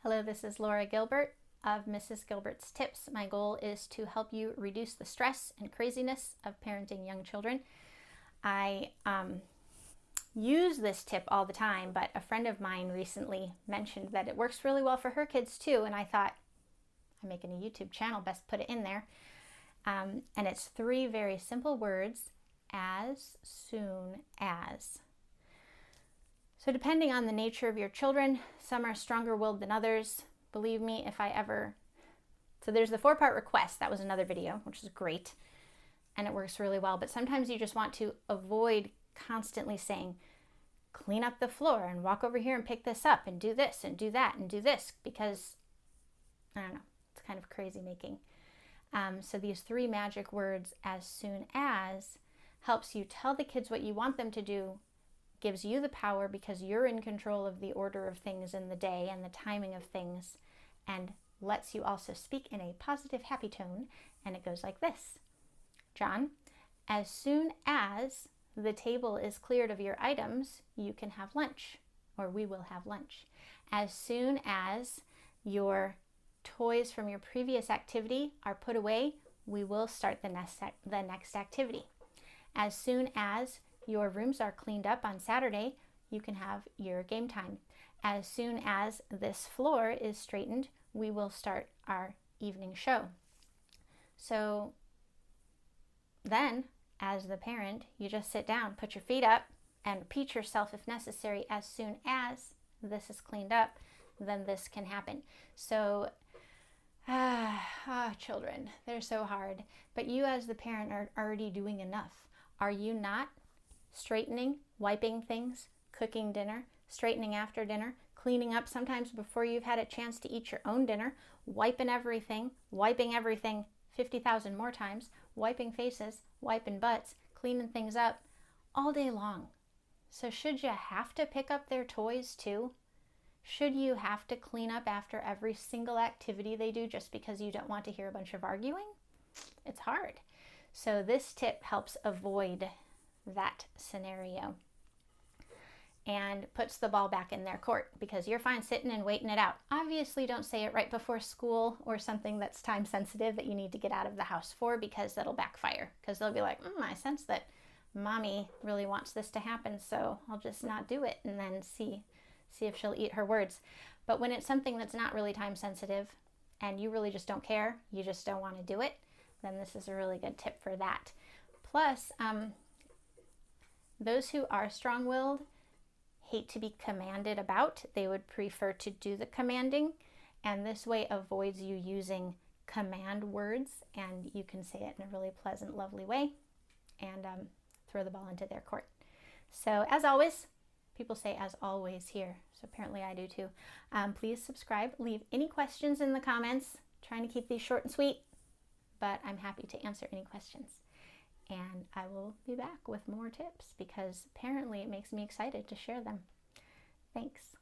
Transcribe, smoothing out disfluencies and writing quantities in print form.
Hello, this is Laura Gilbert of Mrs. Gilbert's Tips. My goal is to help you reduce the stress and craziness of parenting young children. I use this tip all the time, but a friend of mine recently mentioned that it works really well for her kids too, and I thought, I'm making a YouTube channel, best put it in there. And it's 3 very simple words: as soon as. So depending on the nature of your children, some are stronger willed than others. Believe me, if I ever... So there's the 4-part request. That was another video, which is great. And it works really well. But sometimes you just want to avoid constantly saying, clean up the floor and walk over here and pick this up and do this and do that and do this, because, I don't know, it's kind of crazy making. So these 3 magic words, as soon as, helps you tell the kids what you want them to do, gives you the power because you're in control of the order of things in the day and the timing of things, and lets you also speak in a positive, happy tone. And it goes like this. John, as soon as the table is cleared of your items, you can have lunch, or we will have lunch. As soon as your toys from your previous activity are put away, we will start the next activity. As soon as your rooms are cleaned up on Saturday, you can have your game time. As soon as this floor is straightened, we will start our evening show. So then, as the parent, you just sit down, put your feet up, and repeat yourself if necessary. As soon as this is cleaned up, then this can happen. So, children, they're so hard. But you as the parent are already doing enough. Are you not straightening, wiping things, cooking dinner, straightening after dinner, cleaning up sometimes before you've had a chance to eat your own dinner, wiping everything 50,000 more times, wiping faces, wiping butts, cleaning things up all day long? So should you have to pick up their toys too? Should you have to clean up after every single activity they do just because you don't want to hear a bunch of arguing? It's hard. So this tip helps avoid that scenario and puts the ball back in their court, because you're fine sitting and waiting it out. Obviously, don't say it right before school or something that's time sensitive that you need to get out of the house for, because that'll backfire, because they'll be like, I sense that mommy really wants this to happen, so I'll just not do it, and then see if she'll eat her words. But when it's something that's not really time sensitive and you really just don't care, you just don't want to do it, then this is a really good tip for that. Plus, those who are strong-willed hate to be commanded about. They would prefer to do the commanding, and this way avoids you using command words, and you can say it in a really pleasant, lovely way, and throw the ball into their court. So as always, people say as always here, so apparently I do too. Please subscribe, leave any questions in the comments. Trying to keep these short and sweet, but I'm happy to answer any questions. And I will be back with more tips, because apparently it makes me excited to share them. Thanks.